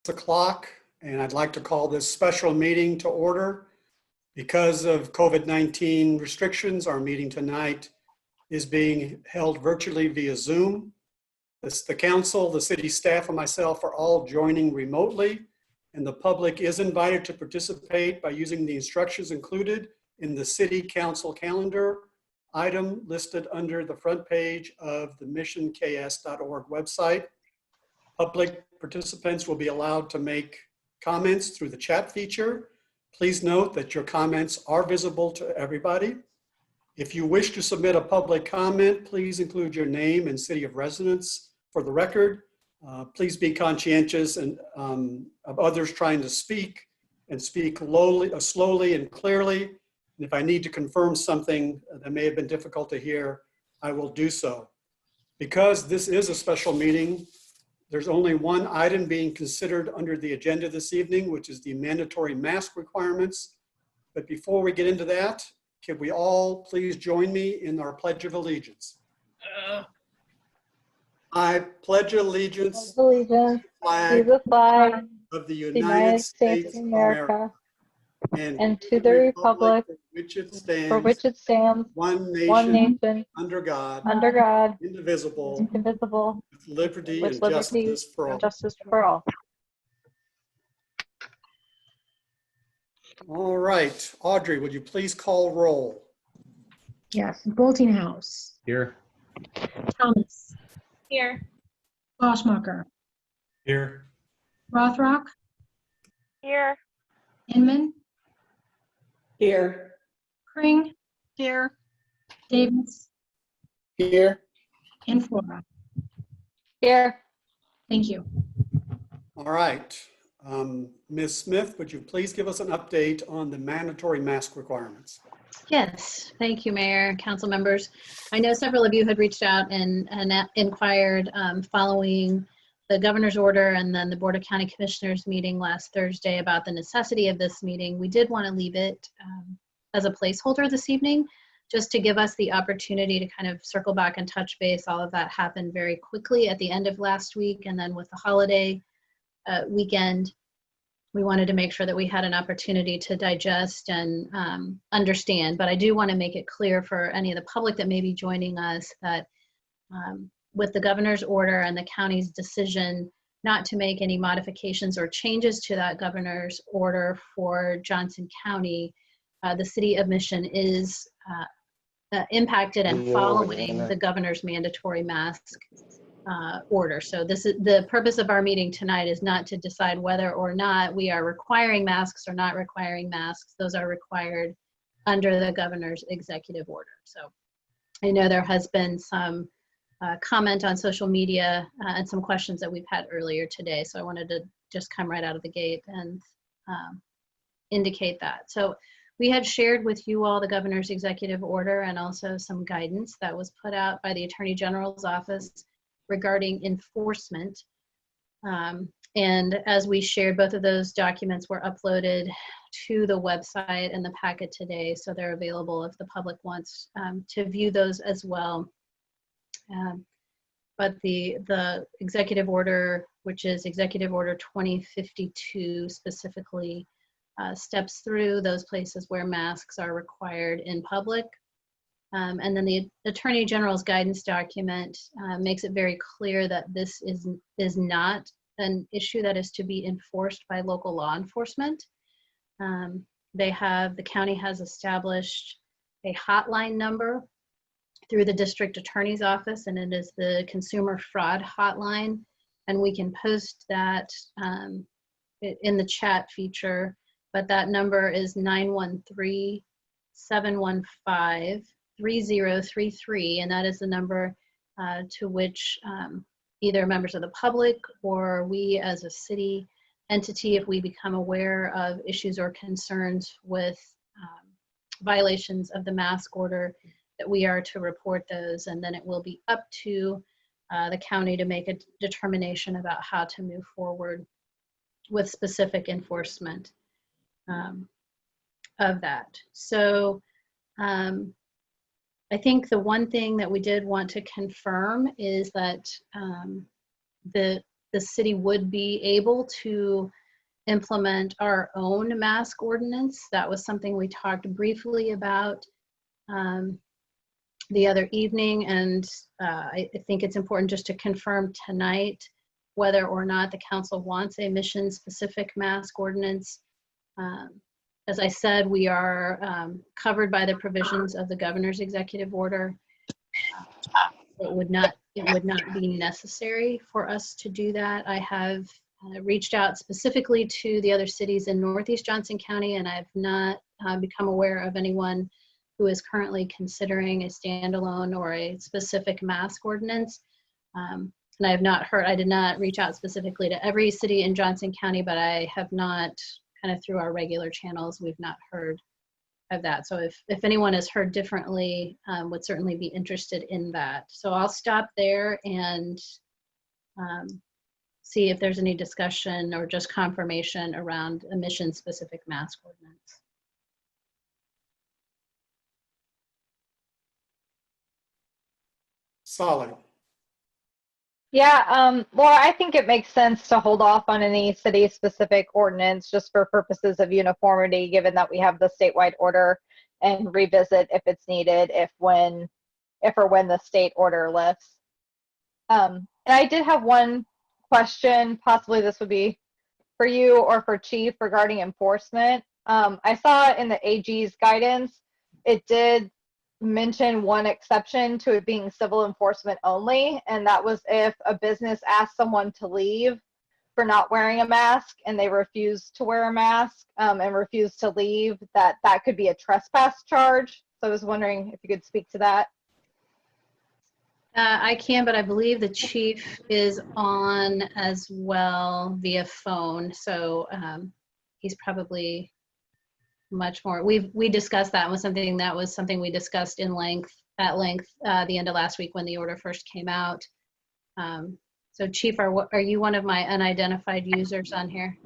o'clock, and I'd like to call this special meeting to order. Because of COVID-19 restrictions, our meeting tonight is being held virtually via Zoom. The council, the city staff, and myself are all joining remotely, and the public is invited to participate by using the instructions included in the city council calendar item listed under the front page of the missionks.org website. Public participants will be allowed to make comments through the chat feature. Please note that your comments are visible to everybody. If you wish to submit a public comment, please include your name and city of residence for the record. Please be conscientious of others trying to speak, and speak slowly and clearly. And if I need to confirm something that may have been difficult to hear, I will do so. Because this is a special meeting, there's only one item being considered under the agenda this evening, which is the mandatory mask requirements. But before we get into that, can we all please join me in our Pledge of Allegiance? I pledge allegiance to the flag of the United States of America and to the republic for which it stands, one nation, under God, indivisible, with liberty and justice for all. All right, Audrey, would you please call roll? Yes, Boltinghouse. Here. Thomas. Here. Boschmacher. Here. Rothrock. Here. Inman. Here. Kring. Here. Davis. Here. And Flora. Here. Thank you. All right. Ms. Smith, would you please give us an update on the mandatory mask requirements? Yes, thank you, Mayor, council members. I know several of you had reached out and inquired following the governor's order and then the Board of County Commissioners meeting last Thursday about the necessity of this meeting. We did want to leave it as a placeholder this evening, just to give us the opportunity to kind of circle back and touch base. All of that happened very quickly at the end of last week, and then with the holiday weekend, we wanted to make sure that we had an opportunity to digest and understand. But I do want to make it clear for any of the public that may be joining us that with the governor's order and the county's decision not to make any modifications or changes to that governor's order for Johnson County, the city of Mission is impacted and following the governor's mandatory mask order. So this is the purpose of our meeting tonight, is not to decide whether or not we are requiring masks or not requiring masks. Those are required under the governor's executive order. So I know there has been some comment on social media and some questions that we've had earlier today. So I wanted to just come right out of the gate and indicate that. So we had shared with you all the governor's executive order and also some guidance that was put out by the Attorney General's office regarding enforcement. And as we shared, both of those documents were uploaded to the website and the packet today, so they're available if the public wants to view those as well. But the executive order, which is Executive Order 2052, specifically steps through those places where masks are required in public. And then the Attorney General's guidance document makes it very clear that this is not an issue that is to be enforced by local law enforcement. The county has established a hotline number through the district attorney's office, and it is the consumer fraud hotline. And we can post that in the chat feature, but that number is 913-715-3033, and that is the number to which either members of the public or we as a city entity, if we become aware of issues or concerns with violations of the mask order, that we are to report those, and then it will be up to the county to make a determination about how to move forward with specific enforcement of that. So I think the one thing that we did want to confirm is that the city would be able to implement our own mask ordinance. That was something we talked briefly about the other evening, and I think it's important just to confirm tonight whether or not the council wants a mission-specific mask ordinance. As I said, we are covered by the provisions of the governor's executive order. It would not be necessary for us to do that. I have reached out specifically to the other cities in Northeast Johnson County, and I've not become aware of anyone who is currently considering a standalone or a specific mask ordinance. And I have not heard, I did not reach out specifically to every city in Johnson County, but I have not, kind of through our regular channels, we've not heard of that. So if anyone has heard differently, would certainly be interested in that. So I'll stop there and see if there's any discussion or just confirmation around a mission-specific mask ordinance. Solid. Yeah, Laura, I think it makes sense to hold off on any city-specific ordinance just for purposes of uniformity, given that we have the statewide order, and revisit if it's needed, if or when the state order lifts. And I did have one question, possibly this would be for you or for Chief, regarding enforcement. I saw in the AG's guidance, it did mention one exception to it being civil enforcement only, and that was if a business asked someone to leave for not wearing a mask and they refused to wear a mask and refused to leave, that could be a trespass charge. So I was wondering if you could speak to that. I can, but I believe the chief is on as well via phone, so he's probably much more. We discussed that. Was something we discussed at length the end of last week when the order first came out. So Chief, are you one of my unidentified users on here?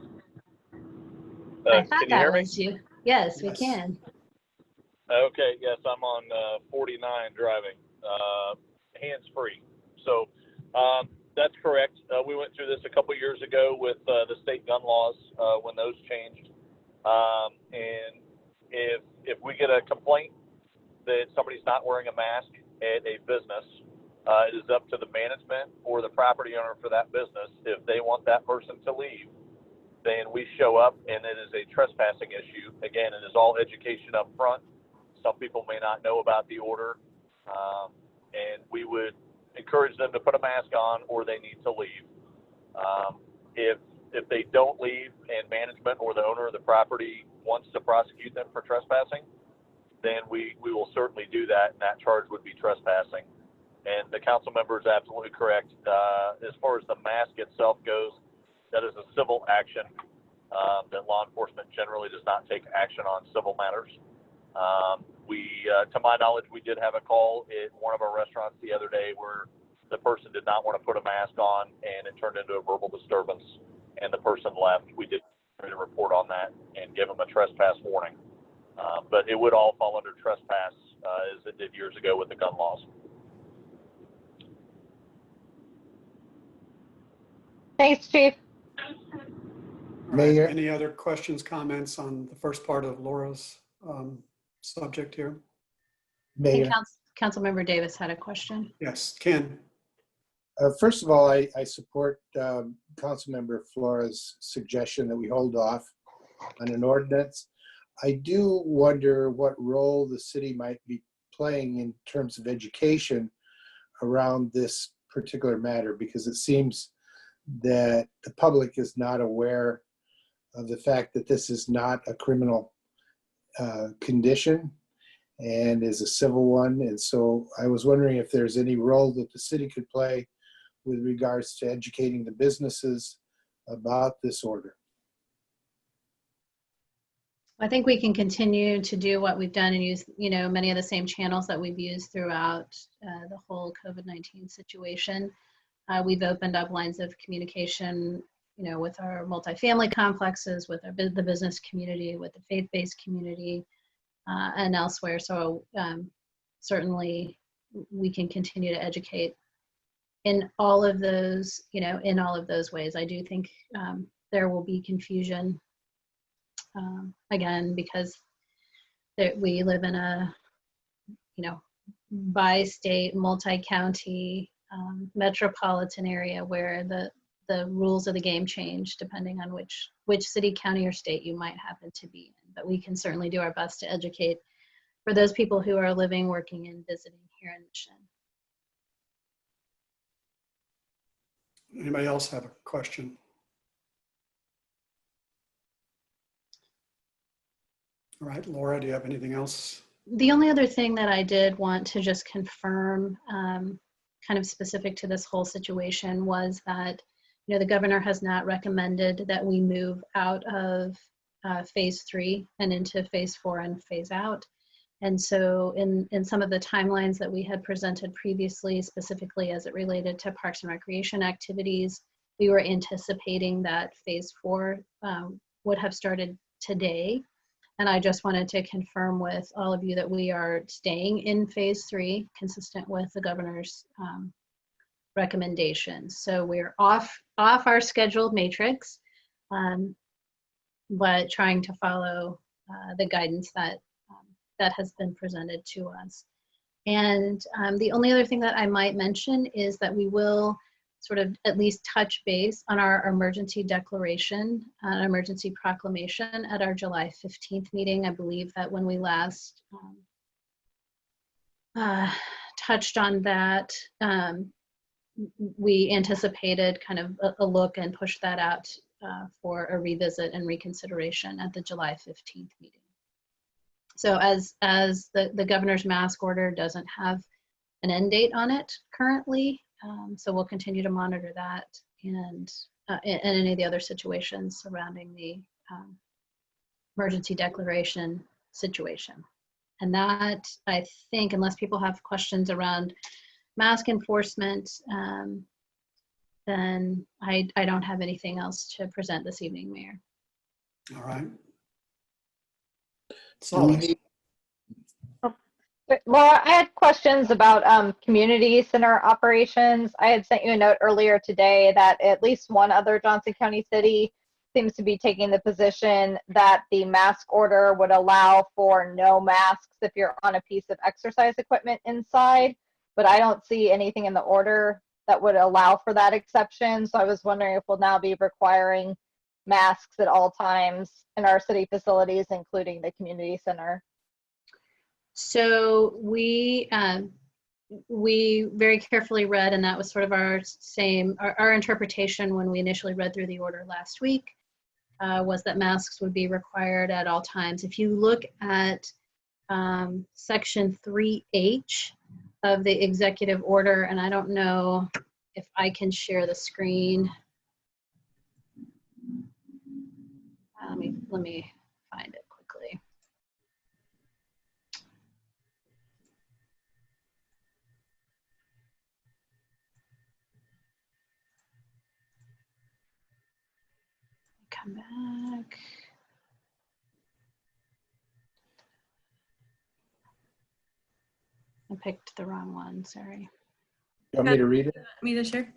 I thought can you that hear me? was you. Yes, we Yes. can. Okay, yes, I'm on 49 driving, hands-free. So that's correct. We went through this a couple years ago with the state gun laws when those changed. And if we get a complaint that somebody's not wearing a mask at a business, it is up to the management or the property owner for that business. If they want that person to leave, then we show up, and it is a trespassing issue. Again, it is all education up front. Some people may not know about the order, and we would encourage them to put a mask on, or they need to leave. If they don't leave and management or the owner of the property wants to prosecute them for trespassing, then we will certainly do that, and that charge would be trespassing. And the council member is absolutely correct. As far as the mask itself goes, that is a civil action that law enforcement generally does not take action on civil matters. To my knowledge, we did have a call at one of our restaurants the other day where the person did not want to put a mask on, and it turned into a verbal disturbance, and the person left. We did a report on that and give them a trespass warning. But it would all fall under trespass as it did years ago with the gun laws. Thanks, Chief. All right, Mayor. any other questions, comments on the first part of Laura's subject here? I think Mayor, Councilmember Davis had a question. Yes, Ken. first of all, I support Councilmember Flora's suggestion that we hold off on an ordinance. I do wonder what role the city might be playing in terms of education around this particular matter, because it seems that the public is not aware of the fact that this is not a criminal condition and is a civil one. And so I was wondering if there's any role that the city could play with regards to educating the businesses about this order. I think we can continue to do what we've done and use, many of the same channels that we've used throughout the whole COVID-19 situation. We've opened up lines of communication, with our multifamily complexes, with the business community, with the faith-based community, and elsewhere. So certainly we can continue to educate in all of those, in all of those ways. I do think there will be confusion, again, because we live in a, bi-state, multi-county, metropolitan area where the rules of the game change depending on which city, county, or state you might happen to be in. But we can certainly do our best to educate for those people who are living, working, and visiting here in Mission. Anybody else have a question? All right, Laura, do you have anything else? The only other thing that I did want to just confirm, kind of specific to this whole situation, was that the governor has not recommended that we move out of phase 3 and into phase 4 and phase out. And so in some of the timelines that we had presented previously, specifically as it related to parks and recreation activities, we were anticipating that phase 4 would have started today. And I just wanted to confirm with all of you that we are staying in phase 3, consistent with the governor's recommendations. So we're off our scheduled matrix, but trying to follow the guidance that has been presented to us. And the only other thing that I might mention is that we will sort of at least touch base on our emergency declaration, emergency proclamation at our July 15th meeting. I believe that when we last touched on that, we anticipated kind of a look and push that out for a revisit and reconsideration at the July 15th meeting. So as the governor's mask order doesn't have an end date on it currently, so we'll continue to monitor that and any of the other situations surrounding the emergency declaration situation. And that, I think, unless people have questions around mask enforcement, then I don't have anything else to present this evening, Mayor. All right. Do we need- Laura, I had questions about community center operations. I had sent you a note earlier today that at least one other Johnson County city seems to be taking the position that the mask order would allow for no masks if you're on a piece of exercise equipment inside, but I don't see anything in the order that would allow for that exception. So I was wondering if we'll now be requiring masks at all times in our city facilities, including the community center. So we very carefully read, and that was sort of our interpretation when we initially read through the order last week, was that masks would be required at all times. If you look at section 3H of the executive order, and I don't know if I can share the screen. Let me find it quickly. Come back. I picked the wrong one, sorry. You want me to read it? Me to share?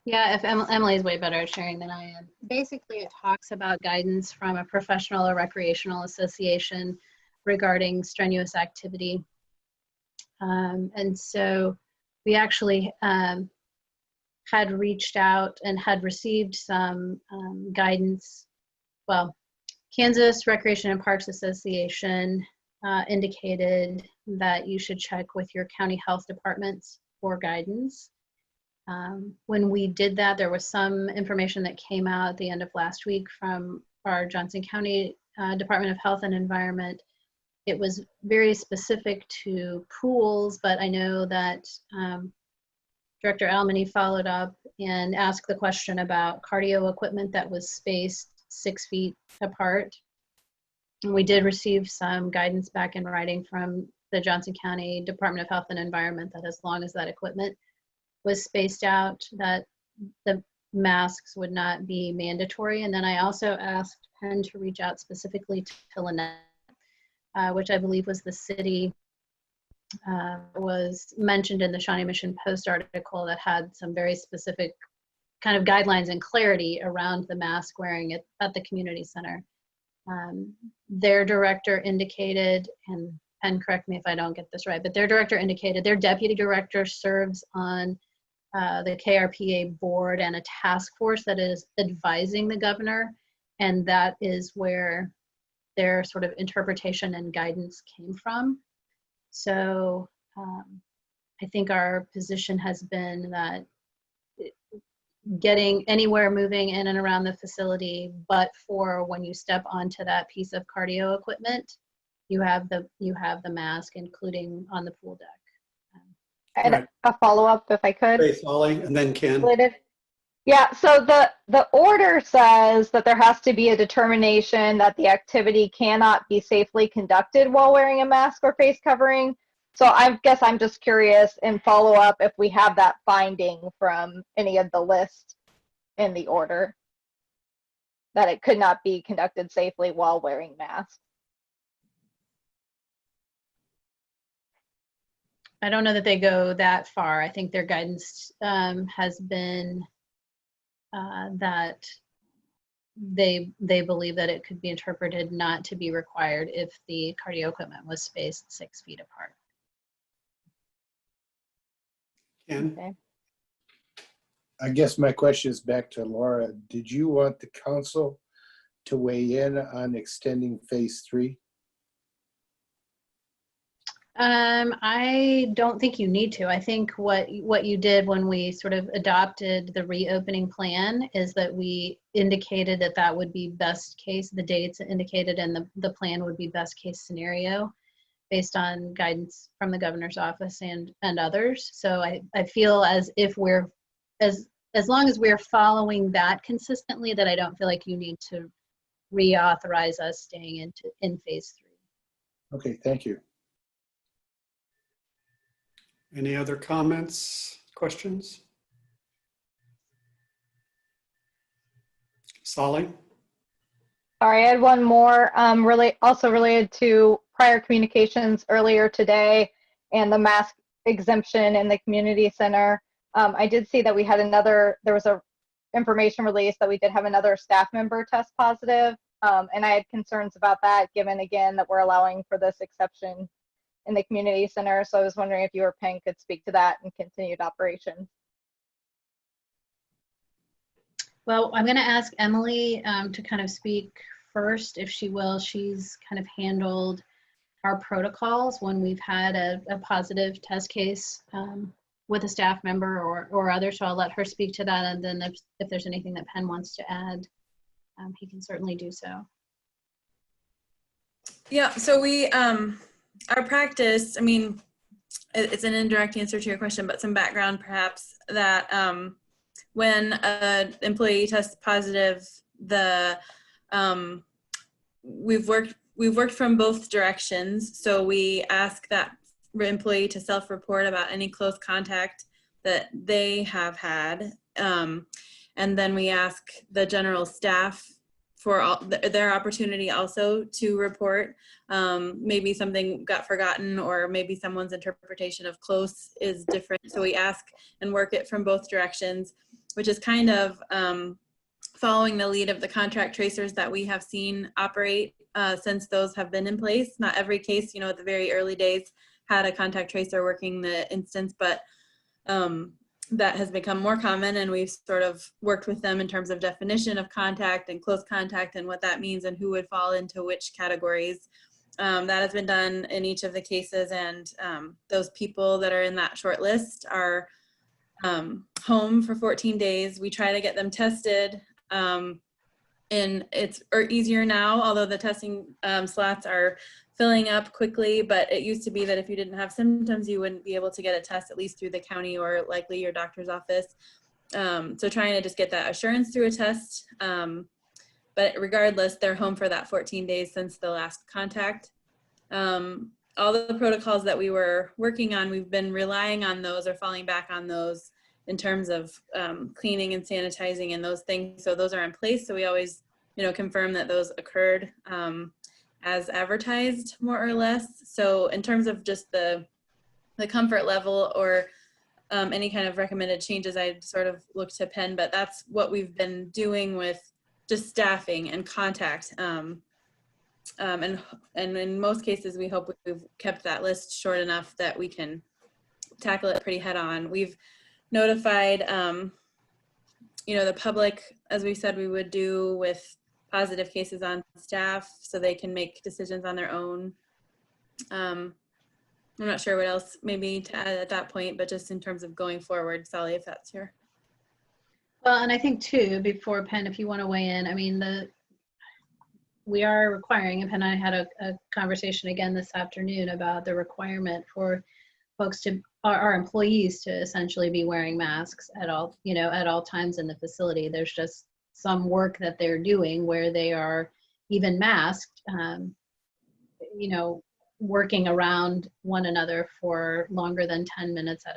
Yeah, if Emily's way better at sharing than I am. Basically, it talks about guidance from a professional or recreational association regarding strenuous activity. And so we actually had reached out and had received some guidance. Well, Kansas Recreation and Parks Association indicated that you should check with your county health departments for guidance. When we did that, there was some information that came out at the end of last week from our Johnson County Department of Health and Environment. It was very specific to pools, but I know that Director Almany followed up and asked the question about cardio equipment that was spaced 6 feet apart. And we did receive some guidance back in writing from the Johnson County Department of Health and Environment that as long as that equipment was spaced out, that the masks would not be mandatory. And then I also asked Penn to reach out specifically to Lynette, which I believe was the city was mentioned in the Shawnee Mission Post article that had some very specific kind of guidelines and clarity around the mask wearing at the community center. Their director indicated, and correct me if I don't get this right, but their director indicated their deputy director serves on the KRPA board and a task force that is advising the governor, and that is where their sort of interpretation and guidance came from. So I think our position has been that getting anywhere moving in and around the facility, but for when you step onto that piece of cardio equipment, you have the mask, including on the pool deck. And Right. a follow-up, if I could. Faith, Ollie, and then Ken. Related. Yeah, so the order says that there has to be a determination that the activity cannot be safely conducted while wearing a mask or face covering. So I guess I'm just curious in follow-up if we have that finding from any of the list in the order that it could not be conducted safely while wearing masks. I don't know that they go that far. I think their guidance has been that they believe that it could be interpreted not to be required if the cardio equipment was spaced 6 feet apart. Ken? Okay. I guess my question is back to Laura. Did you want the council to weigh in on extending phase 3? I don't think you need to. I think what you did when we sort of adopted the reopening plan is that we indicated that that would be best case, the dates indicated, and the plan would be best case scenario based on guidance from the governor's office and others. So I feel as if we're, as long as we're following that consistently, that I don't feel like you need to reauthorize us staying in phase 3. Okay, thank you. Any other comments, questions? Solly? Sorry, I had one more, also related to prior communications earlier today and the mask exemption in the community center. I did see that we had there was a information release that we did have another staff member test positive, and I had concerns about that, given again that we're allowing for this exception in the community center. So I was wondering if you or Peng could speak to that and continued operations. Well, I'm going to ask Emily to kind of speak first, if she will. She's kind of handled our protocols when we've had a positive test case with a staff member or other. So I'll let her speak to that. And then if there's anything that Penn wants to add, he can certainly do so. Yeah, so we, our practice, I mean, it's an indirect answer to your question, but some background perhaps, that when an employee tests positive, we've worked from both directions. So we ask that employee to self-report about any close contact that they have had. And then we ask the general staff for their opportunity also to report. Maybe something got forgotten, or maybe someone's interpretation of close is different. So we ask and work it from both directions, which is kind of following the lead of the contract tracers that we have seen operate since those have been in place. Not every case, at the very early days had a contact tracer working the instance, but that has become more common, and we've sort of worked with them in terms of definition of contact and close contact and what that means and who would fall into which categories. That has been done in each of the cases, and those people that are in that short list are home for 14 days. We try to get them tested, and it's easier now, although the testing slots are filling up quickly. But it used to be that if you didn't have symptoms, you wouldn't be able to get a test, at least through the county or likely your doctor's office. So trying to just get that assurance through a test. But regardless, they're home for that 14 days since the last contact. All the protocols that we were working on, we've been relying on those or falling back on those in terms of cleaning and sanitizing and those things. So those are in place. So we always, confirm that those occurred as advertised, more or less. So in terms of just the the comfort level or any kind of recommended changes, I'd sort of look to Penn, but that's what we've been doing with just staffing and contact. And in most cases, we hope we've kept that list short enough that we can tackle it pretty head on. We've notified, the public, as we said we would do with positive cases on staff, so they can make decisions on their own. I'm not sure what else maybe to add at that point, but just in terms of going forward, Sally, if that's your. Well, and I think too, before Penn, if you want to weigh in, I mean, we are requiring, and Penn and I had a conversation again this afternoon about the requirement for folks to, our employees to essentially be wearing masks at all, at all times in the facility. There's just some work that they're doing where they are even masked, working around one another for longer than 10 minutes at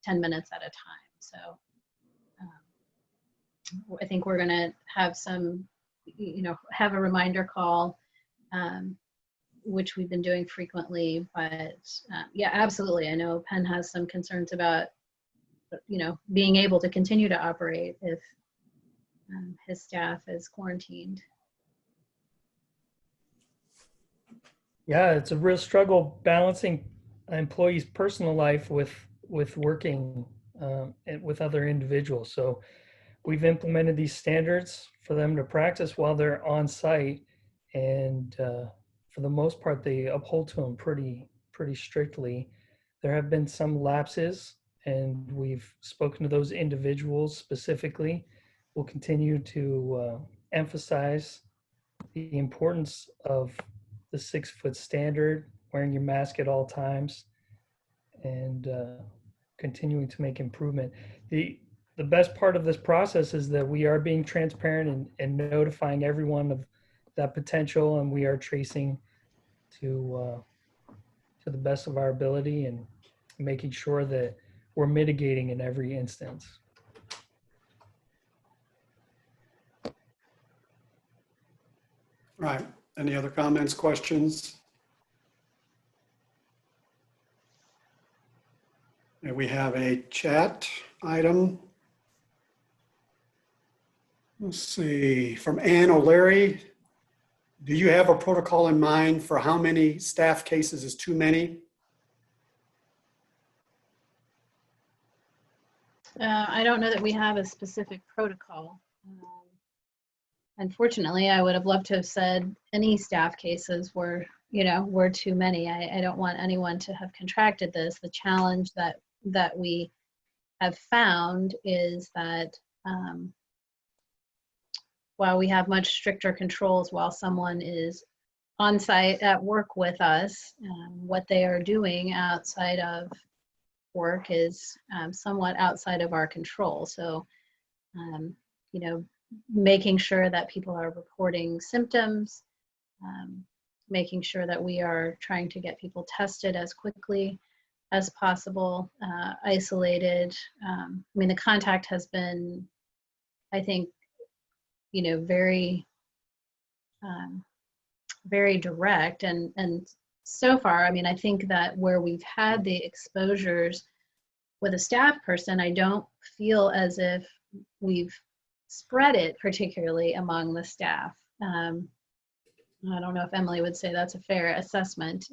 10 minutes at a time. So I think we're going to have some, have a reminder call, which we've been doing frequently. But yeah, absolutely. I know Penn has some concerns about, being able to continue to operate if his staff is quarantined. Yeah, it's a real struggle balancing an employee's personal life with working and with other individuals. So we've implemented these standards for them to practice while they're on site, and for the most part, they uphold to them pretty strictly. There have been some lapses, and we've spoken to those individuals specifically. We'll continue to emphasize the importance of the 6-foot standard, wearing your mask at all times, and continuing to make improvement. The best part of this process is that we are being transparent and notifying everyone of that potential, and we are tracing to the best of our ability and making sure that we're mitigating in every instance. Right. Any other comments, questions? And we have a chat item. Let's see, from Ann O'Leary. Do you have a protocol in mind for how many staff cases is too many? I don't know that we have a specific protocol. Unfortunately, I would have loved to have said any staff cases were too many. I don't want anyone to have contracted this. The challenge that we have found is that while we have much stricter controls while someone is on site at work with us, what they are doing outside of work is somewhat outside of our control. So, making sure that people are reporting symptoms, making sure that we are trying to get people tested as quickly as possible, isolated. The contact has been, I think, very, very direct. And so far, I think that where we've had the exposures with a staff person, I don't feel as if we've spread it particularly among the staff. I don't know if Emily would say that's a fair assessment.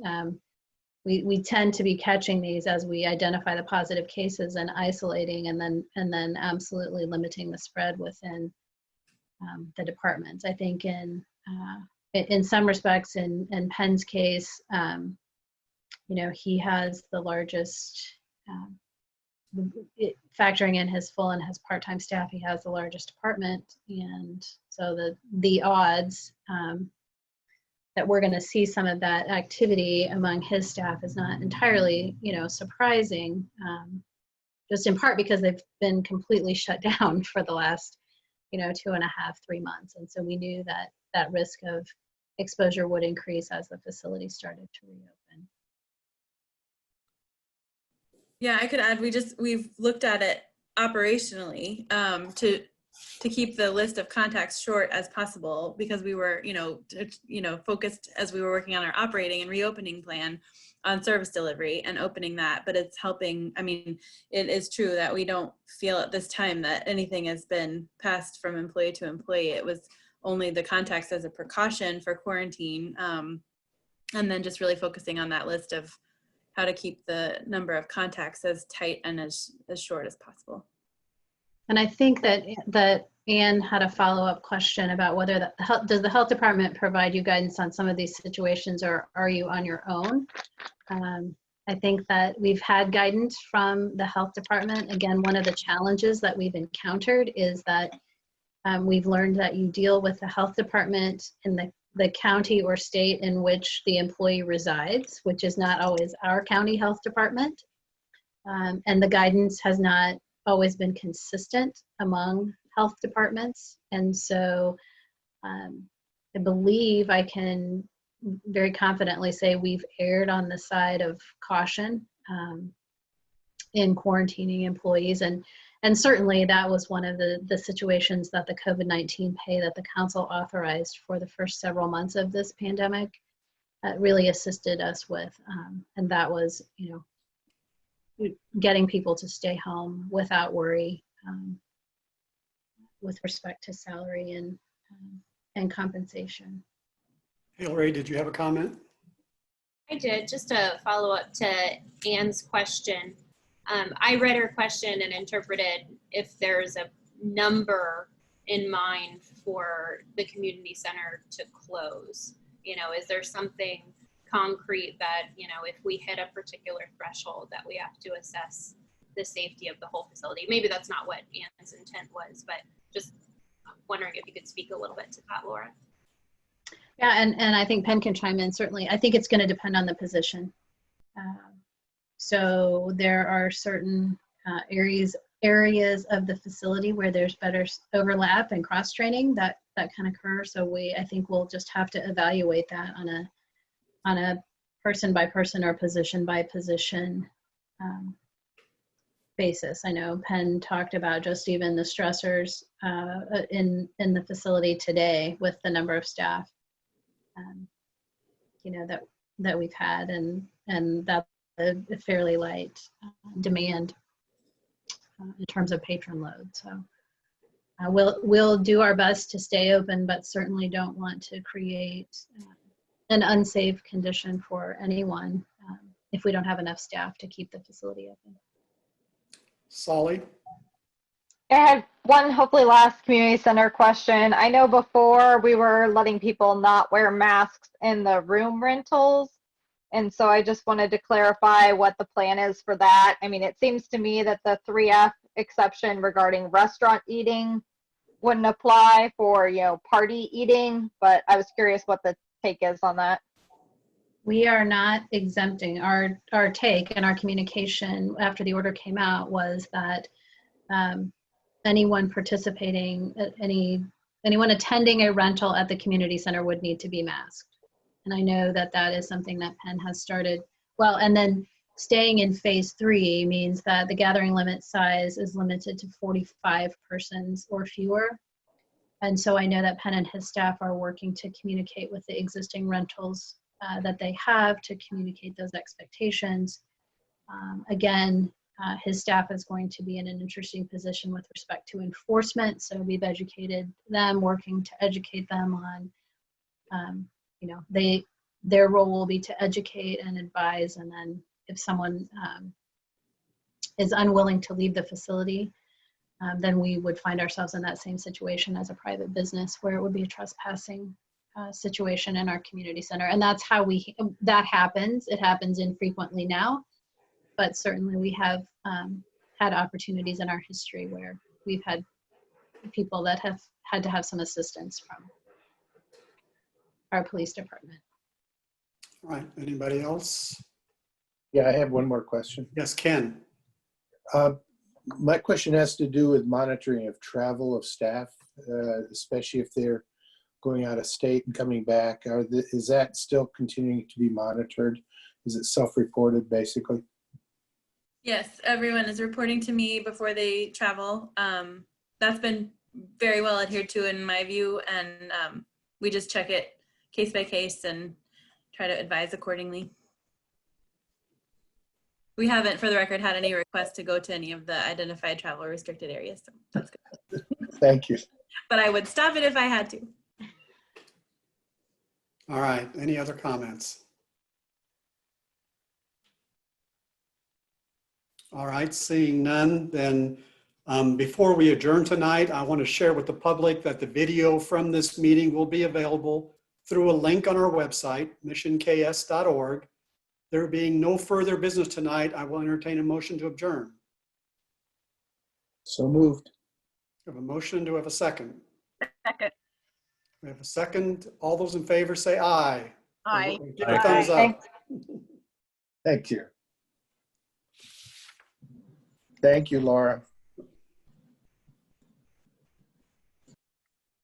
We tend to be catching these as we identify the positive cases and isolating, and then absolutely limiting the spread within the departments. I think in some respects, in Penn's case, he has the largest. Factoring in his full and his part-time staff, he has the largest department, and so the odds that we're going to see some of that activity among his staff is not entirely, surprising, just in part because they've been completely shut down for the last, 2.5, 3 months, and so we knew that risk of exposure would increase as the facility started to reopen. Yeah, I could add, we've looked at it operationally to keep the list of contacts short as possible because we were, focused as we were working on our operating and reopening plan on service delivery and opening that. But it's helping. I mean, it is true that we don't feel at this time that anything has been passed from employee to employee. It was only the contacts as a precaution for quarantine. And then just really focusing on that list of how to keep the number of contacts as tight and as short as possible. And I think that Anne had a follow-up question about whether does the health department provide you guidance on some of these situations, or are you on your own? I think that we've had guidance from the health department. Again, one of the challenges that we've encountered is that we've learned that you deal with the health department in the county or state in which the employee resides, which is not always our county health department. And the guidance has not always been consistent among health departments. And so I believe I can very confidently say we've erred on the side of caution in quarantining employees. And certainly that was one of the situations that the COVID-19 pay that the council authorized for the first several months of this pandemic really assisted us with. And that was, getting people to stay home without worry with respect to salary and compensation. Hillary, did you have a comment? I did, just a follow up to Anne's question. I read her question and interpreted if there's a number in mind for the community center to close. Is there something concrete that, if we hit a particular threshold that we have to assess the safety of the whole facility? Maybe that's not what Anne's intent was, but just wondering if you could speak a little bit to that, Laura. Yeah, and I think Penn can chime in, certainly. I think it's going to depend on the position. So there are certain areas of the facility where there's better overlap and cross-training that can occur. So I think we'll just have to evaluate that on a person by person or position by position basis. I know Penn talked about just even the stressors in the facility today with the number of staff, that we've had, and that's a fairly light demand in terms of patron load. So we'll do our best to stay open, but certainly don't want to create an unsafe condition for anyone if we don't have enough staff to keep the facility open. Solly? I had one hopefully last community center question. I know before we were letting people not wear masks in the room rentals. And so I just wanted to clarify what the plan is for that. I mean, it seems to me that the 3F exception regarding restaurant eating wouldn't apply for, party eating, but I was curious what the take is on that. We are not exempting. Our take and our communication after the order came out was that anyone participating, anyone attending a rental at the community center would need to be masked. And I know that is something that Penn has started. Well, and then staying in phase 3 means that the gathering limit size is limited to 45 persons or fewer. And so I know that Penn and his staff are working to communicate with the existing rentals that they have to communicate those expectations. Again, his staff is going to be in an interesting position with respect to enforcement. So we've educated them, working to educate them on, their role will be to educate and advise. And then if someone is unwilling to leave the facility, then we would find ourselves in that same situation as a private business where it would be a trespassing situation in our community center. And that's how that happens. It happens infrequently now, but certainly we have had opportunities in our history where we've had people that have had to have some assistance from our police department. All right, anybody else? Yeah, I have one more question. Yes, Ken. My question has to do with monitoring of travel of staff, especially if they're going out of state and coming back. Is that still continuing to be monitored? Is it self-reported, basically? Yes, everyone is reporting to me before they travel. That's been very well adhered to in my view, and we just check it case by case and try to advise accordingly. We haven't, for the record, had any requests to go to any of the identified travel restricted areas, so that's good. Thank you. But I would stop it if I had to. All right, any other comments? All right, seeing none, then before we adjourn tonight, I want to share with the public that the video from this meeting will be available through a link on our website, missionks.org. There being no further business tonight, I will entertain a motion to adjourn. So moved. We have a motion. Do we have a second? Second. We have a second. All those in favor say aye. Aye. Give a thumbs up. Thanks. Thank you. Thank you, Laura.